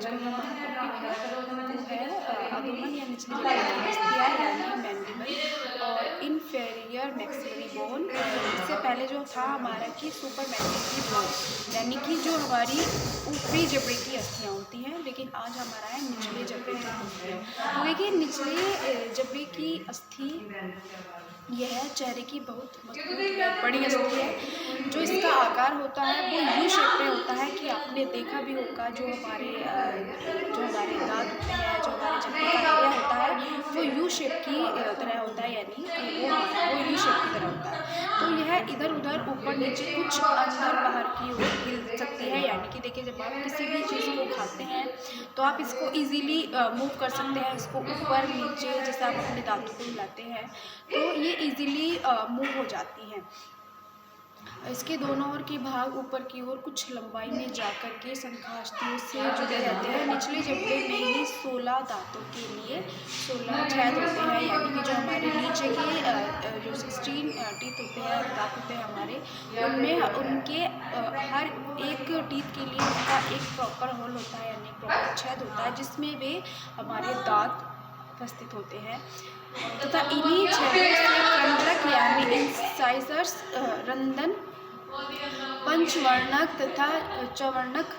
आज का हमारा टॉपिक है अधोमन या निचली जबड़े की अस्थियाँ यानी मैंडिबल और इन्फेरियर मैक्सिलरी बोन। इससे पहले जो था हमारा कि सुपर मैंडिबल बोन यानी कि जो हमारी ऊपरी जबड़े की अस्थियाँ होती हैं, लेकिन आज हमारा है निचले जबड़े की अस्थियाँ। तो देखिए निचले जबड़े की अस्थि यह चेहरे की बहुत मजबूत बड़ी अस्थि है। जो इसका आकार होता है वो यू शेप में होता है कि आपने देखा भी होगा जो हमारे दांत होते हैं, जो हमारे जबड़े का एरिया होता है वो यू शेप की तरह होता है, यानी वो यू शेप की तरह होता है। तो यह इधर उधर ऊपर नीचे कुछ अंदर बाहर की ओर हिल सकती है, यानी कि देखिए जब आप किसी भी चीज़ को खाते हैं तो आप इसको इजीली मूव कर सकते हैं, इसको ऊपर नीचे जैसे आप अपने दांतों को हिलाते हैं तो ये इजीली मूव हो जाती हैं। इसके दोनों ओर के भाग ऊपर की ओर कुछ लंबाई में जाकर के शंखास्थियों से जुड़े रहते हैं। निचले जबड़े में ही 16 दांतों के लिए 16 छेद होते हैं, यानी कि जो हमारे नीचे के जो 16 टीथ होते हैं, दांत होते हैं हमारे, उनमें उनके हर एक टीथ के लिए उनका एक प्रॉपर होल होता है, यानी प्रॉपर छेद होता है जिसमें वे हमारे दांत उपस्थित होते हैं तथा इन्हीं छेदों से कंडरक यानी इंसाइजर्स, रंध्र, पंचवर्णक तथा चवर्णक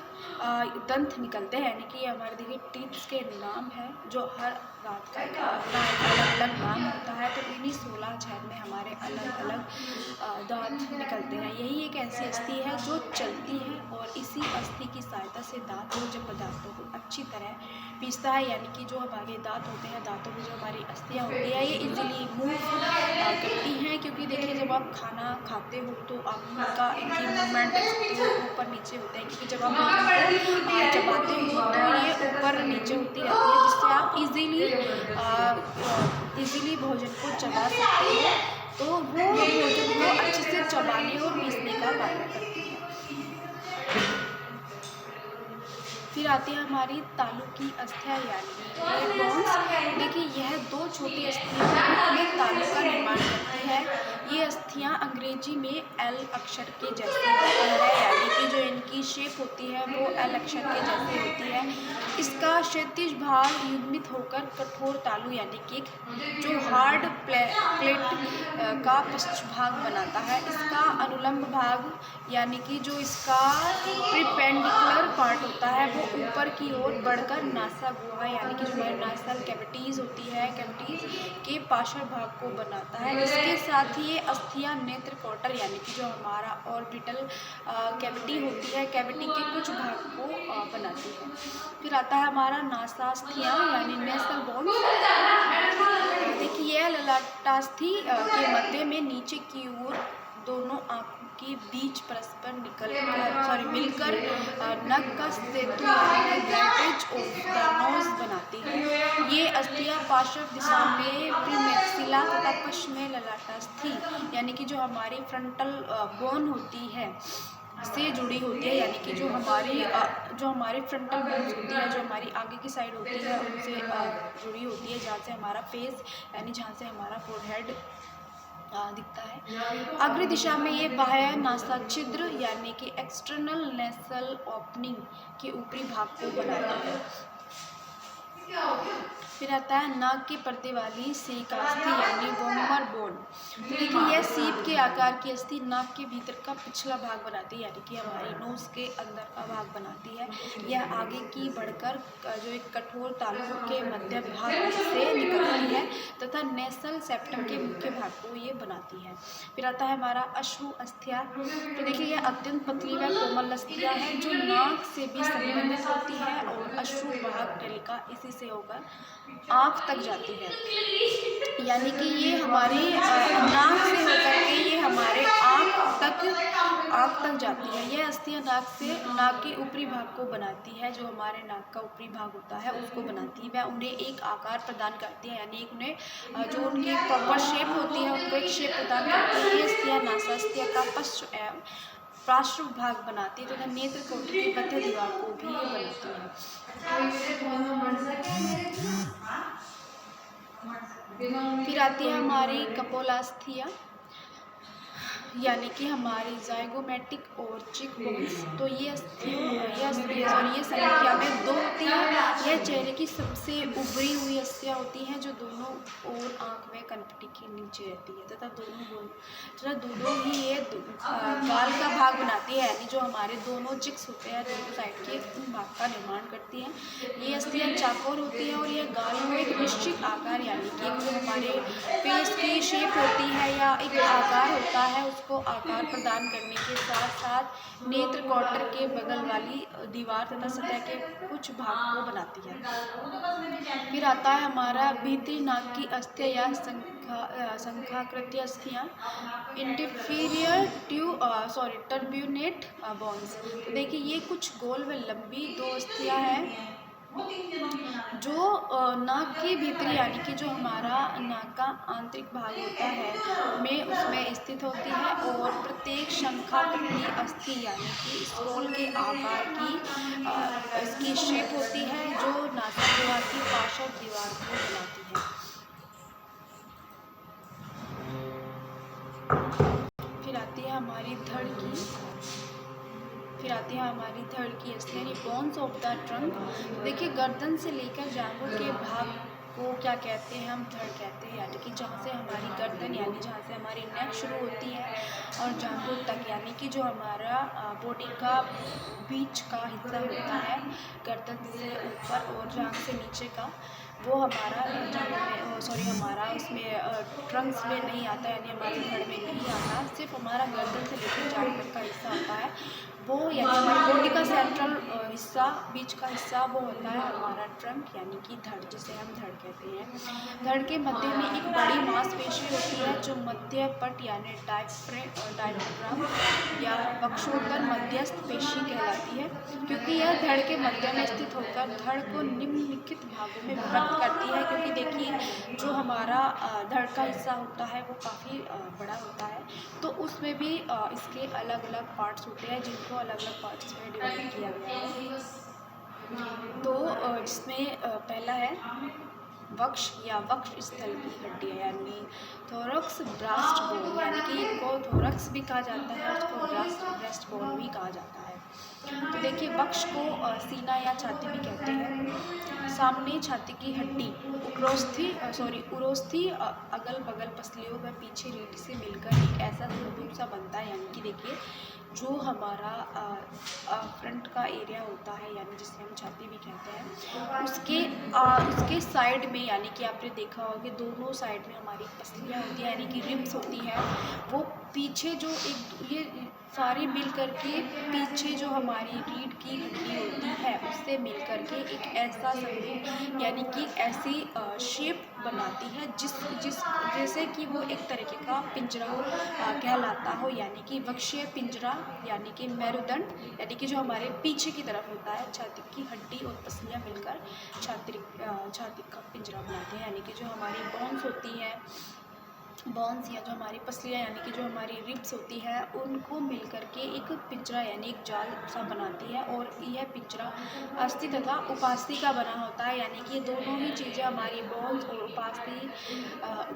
दंत निकलते हैं, यानी कि हमारे देखिए टीथ्स के नाम है, जो हर दांत का अपना अलग अलग नाम होता है। तो इन्हीं 16 छेद में हमारे अलग अलग दांत निकलते हैं। यही एक ऐसी अस्थि है जो चलती है और इसी अस्थि की सहायता से दांत और जब पदार्थों को अच्छी तरह पीसता है, यानी कि जो हमारे दांत होते हैं, दांतों में जो हमारी अस्थियाँ होती है ये इजीली मूव करती हैं, क्योंकि देखिए जब आप खाना खाते हो तो आपका इनकी मूवमेंट ऊपर नीचे होते हैं, क्योंकि जब आप चबाते हो तो ये ऊपर नीचे होती रहती है, जिससे आप इजीली भोजन को चबा सकते हो। तो वो भोजन को अच्छे से चबाने और पीसने का कार्य करती है। फिर आती है हमारी तालु की अस्थियाँ यानी बोन्स। देखिए यह दो छोटी अस्थियाँ में तालु का निर्माण करती है। ये अस्थियाँ अंग्रेजी में एल अक्षर के जैसी होती है, यानी कि जो इनकी शेप होती है वो एल अक्षर के जैसी होती है। इसका क्षैतिज भाग युग्मित होकर कठोर तालु यानी कि जो हार्ड प्लेट का पृष्ठभाग बनाता है। इसका अनुलंब भाग यानी कि जो इसका प्रिपेंडिकुलर पार्ट होता है वो ऊपर की ओर बढ़कर नासा गुहा यानी कि जो हमारे नासल कैविटीज़ होती है, कैविटीज़ के पार्श्व भाग को बनाता है। इसके साथ ही ये अस्थियाँ नेत्र कोटर यानी कि जो हमारा ऑर्बिटल कैविटी होती है, कैविटी के कुछ भाग को बनाती है। फिर आता है हमारा नासास्थियाँ यानी नेसल बोन्स। देखिए यह ललाटास्थि के मध्य में नीचे की ओर दोनों आंखों के बीच परस्पर मिलकर नक का सेतु यानी ब्लैटेज ऑफ द नोज बनाती है। ये अस्थियाँ पार्श्व दिशा में प्रीमैक्सिला तथा पश्चिम में ललाटास्थि यानी कि जो हमारी फ्रंटल बोन होती है से जुड़ी होती है, यानी कि जो हमारी फ्रंटल बोन्स होती है, जो हमारी आगे की साइड होती है उनसे जुड़ी होती है, जहाँ से हमारा फेस यानी जहाँ से हमारा फोरहेड दिखता है। अग्र दिशा में ये बाह्य नासा छिद्र यानी कि एक्सटर्नल नेसल ओपनिंग के ऊपरी भाग को बनाता है। फिर आता है नाक के पर्दे वाली सीकास्थि यानी वोमर बोन। तो देखिए यह सीप के आकार की अस्थि नाक के भीतर का पिछला भाग बनाती है, यानी कि हमारी नोज के अंदर का भाग बनाती है। यह आगे की बढ़कर जो एक कठोर तालु के मध्य भाग से निकलती है तथा नेसल सेप्टम के मुख्य भाग को ये बनाती है। फिर आता है हमारा अश्रु अस्थियाँ। तो देखिए यह अत्यंत पतली व कोमल अस्थियाँ है जो नाक से भी संबंधित होती है और अश्रु वाहक नलिका इसी से होकर आँख तक जाती है, यानी कि ये हमारी नाक से होकर के ये हमारे आँख तक जाती है। यह अस्थियाँ नाक के ऊपरी भाग को बनाती है, जो हमारे नाक का ऊपरी भाग होता है उसको बनाती है। वह उन्हें एक आकार प्रदान करती है, यानी उन्हें जो उनकी प्रॉपर शेप होती है उनको एक शेप प्रदान करती है। ये अस्थियाँ नासास्थियाँ का पश्च एवं पार्श्व भाग बनाती है तथा नेत्र कोटि की मध्य दीवार को भी बनाती है। फिर आती है हमारी कपोलास्थियाँ यानी कि हमारी जाइगोमेटिक और चिक बोन्स। तो ये संख्या में 2 होती है यह चेहरे की सबसे उभरी हुई अस्थियाँ होती हैं जो दोनों ओर आँख में कनपटी के नीचे रहती है तथा दोनों ही ये गाल का भाग बनाती है, यानी जो हमारे दोनों चिक्स होते हैं दोनों साइड के, उन भाग का निर्माण करती हैं। ये अस्थियाँ चाकोर होती हैं और यह गाल को एक निश्चित आकार, यानी कि एक जो हमारे फेस की शेप होती है या एक आकार होता है, उसको आकार प्रदान करने के साथ साथ नेत्र क्वार्टर के बगल वाली दीवार तथा सतह के कुछ भाग को बनाती है। फिर आता है हमारा भीतरी नाक की अस्थियाँ या शंखाकृति अस्थियाँ, इंटीरियर टर्ब्यूनेट बोन्स। तो देखिए ये कुछ गोल व लंबी दो अस्थियाँ हैं जो नाक के भीतरी, यानी कि जो हमारा नाक का आंतरिक भाग होता है में उसमें स्थित होती है, और प्रत्येक शंखाकृति अस्थि यानी कि स्क्रोल के आकार की इसकी शेप होती है जो नासिका की पार्श्व दीवार को बनाती है। फिर आती है हमारी धड़ की अस्थियाँ, बोन्स ऑफ द ट्रंक। देखिए गर्दन से लेकर जांघों के भाग को क्या कहते हैं, हम धड़ कहते हैं, यानी कि जहाँ से हमारी गर्दन यानी जहाँ से हमारी नेक शुरू होती है और जांघों तक, यानी कि जो हमारा बॉडी का बीच का हिस्सा होता है गर्दन से ऊपर और जांघ से नीचे का, वो हमारा हमारा उसमें ट्रंक्स में नहीं आता, यानी हमारे धड़ में नहीं आता। सिर्फ हमारा गर्दन से लेकर जांघ तक का हिस्सा होता है वो, यानी हमारी बॉडी का सेंट्रल हिस्सा, बीच का हिस्सा, वो होता है हमारा ट्रंक यानी कि धड़, जिसे हम धड़ कहते हैं। धड़ के मध्य में एक बड़ी मांसपेशी होती है जो मध्य पट यानी डायफ्राम या वक्षोत्तर मध्यस्थ पेशी कहलाती है, क्योंकि यह धड़ के मध्य में स्थित होकर धड़ को निम्नलिखित भागों में विभक्त करती है। क्योंकि देखिए जो हमारा धड़ का हिस्सा होता है वो काफ़ी बड़ा होता है, तो उसमें भी इसके अलग अलग पार्ट्स होते हैं जिनको अलग अलग पार्ट्स में डिवाइड किया गया है। तो जिसमें पहला है वक्ष या वक्ष स्थल की हड्डियाँ, यानी थोरक्स ब्रेस्ट बोन, यानी कि इनको थोरक्स भी कहा जाता है, उसको ब्रेस्ट बोन भी कहा जाता है। तो देखिए वक्ष को सीना या छाती भी कहते हैं। सामने छाती की हड्डी उरोस्थी अगल बगल पसलियों व पीछे रीढ़ से मिलकर एक ऐसा स्वरूप सा बनता है, यानी कि देखिए जो हमारा फ्रंट का एरिया होता है, यानी जिसे हम छाती भी कहते हैं, उसके साइड में, यानी कि आपने देखा होगा कि दोनों साइड में हमारी पसलियाँ होती हैं, यानी कि रिब्स होती हैं, वो पीछे जो ये सारी मिल करके पीछे जो हमारी रीढ़ की हड्डी होती है उससे मिल करके एक ऐसा स्वरूप, यानी कि ऐसी शेप बनाती है जैसे कि वो एक तरीके का पिंजरा कहलाता हो, यानी कि वक्षीय पिंजरा, यानी कि मेरुदंड, यानी कि जो हमारे पीछे की तरफ होता है, छाती की हड्डी और पसलियाँ मिलकर छाती का पिंजरा बनाते हैं, यानी कि जो हमारी बोन्स या जो हमारी पसलियाँ, यानी कि जो हमारी रिब्स होती है, उनको मिल करके एक पिंजरा यानी एक जाल सा बनाती है, और यह पिंजरा अस्थि तथा उपास्थि का बना होता है, यानी कि ये दोनों ही चीज़ें हमारी बोन्स और उपास्थि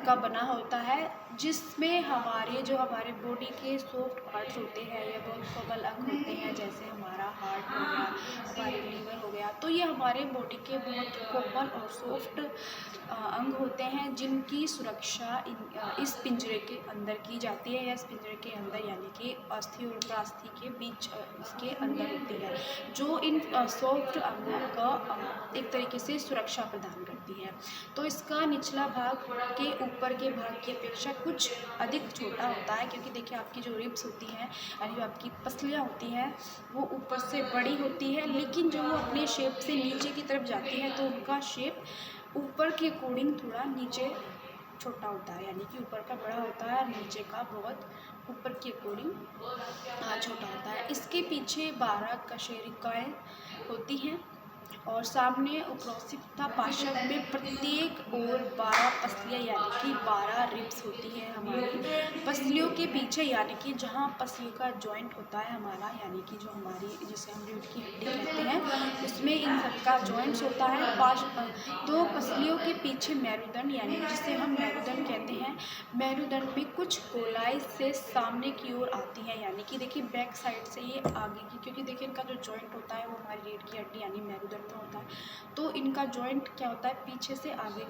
का बना होता है, जिसमें हमारे बॉडी के सॉफ्ट पार्ट्स होते हैं या बहुत कोमल अंग होते हैं, जैसे हमारा हार्ट हो गया, हमारे लीवर हो गया, तो ये हमारे बॉडी के बहुत कोमल और सॉफ्ट अंग होते हैं जिनकी सुरक्षा इस पिंजरे के अंदर की जाती है, या इस पिंजरे के अंदर, यानी कि अस्थि और उपास्थि के बीच इसके अंदर होती है, जो इन सॉफ्ट अंगों का एक तरीके से सुरक्षा प्रदान करती है। तो इसका निचला भाग के ऊपर के भाग की अपेक्षा कुछ अधिक छोटा होता है, क्योंकि देखिए आपकी जो रिब्स होती हैं, यानी जो आपकी पसलियाँ होती हैं, वो ऊपर से बड़ी होती है, लेकिन जो वो अपने शेप से नीचे की तरफ जाती है तो उनका शेप ऊपर के अकॉर्डिंग थोड़ा नीचे छोटा होता है, यानी कि ऊपर का बड़ा होता है और नीचे का बहुत ऊपर के अकॉर्डिंग छोटा होता है। इसके पीछे 12 कशेरुकाएँ होती हैं और सामने उपरोक्त तथा पार्श्व में प्रत्येक ओर 12 पसलियाँ, यानी कि 12 रिब्स होती है हमारी पसलियों के पीछे, यानी कि जहाँ पसलियों का जॉइंट होता है हमारा, यानी कि जो हमारी जिसे हम रीढ़ की हड्डी कहते हैं, उसमें इन सबका जॉइंट्स होता है तो पसलियों के पीछे मेरुदंड, यानी जिसे हम मेरुदंड कहते हैं, मेरुदंड में कुछ गोलाई से सामने की ओर आती है, यानी कि देखिए बैक साइड से ये आगे की, क्योंकि देखिए इनका जो जॉइंट होता है वो हमारी रीढ़ की हड्डी यानी मेरुदंड होता है, तो इनका जॉइंट क्या होता है, पीछे से आगे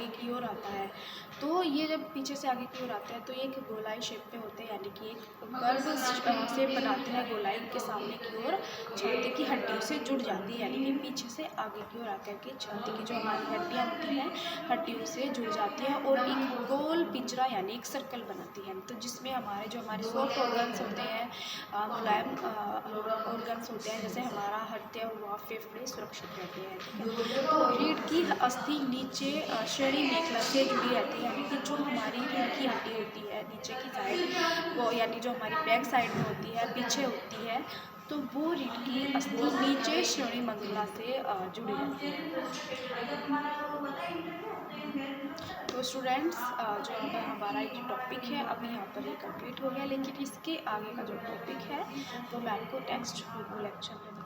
की ओर आता है। तो ये जब पीछे से आगे की ओर आता है तो ये एक गोलाई शेप पे होते हैं, यानी कि एक कर्व शेप बनाते हैं गोलाई के सामने की ओर, छाती की हड्डियों से जुड़ जाती है, यानी कि पीछे से आगे की ओर आकर के छाती की जो हमारी हड्डियाँ होती हैं हड्डियों से जुड़ जाती है और एक गोल पिंजरा यानी एक सर्कल बनाती है। तो जिसमें जो हमारे सॉफ्ट ऑर्गन्स होते हैं, मुलायम ऑर्गन्स होते हैं, जैसे हमारा हृदय हुआ, फेफड़े सुरक्षित रहते हैं। ठीक है, तो रीढ़ की अस्थि नीचे श्रेणी मेखला से जुड़ी रहती है, यानी कि जो हमारी रीढ़ की हड्डी होती है नीचे की साइड, वो यानी जो हमारी बैक साइड में होती है, पीछे होती है, तो वो रीढ़ की अस्थि नीचे श्रेणी मंगला से जुड़ी रहती है। तो स्टूडेंट्स, जो अब हमारा ये टॉपिक है अभी यहाँ पर ये कंप्लीट हो गया, लेकिन इसके आगे का जो टॉपिक है वो मैं आपको नेक्स्ट लेक्चर में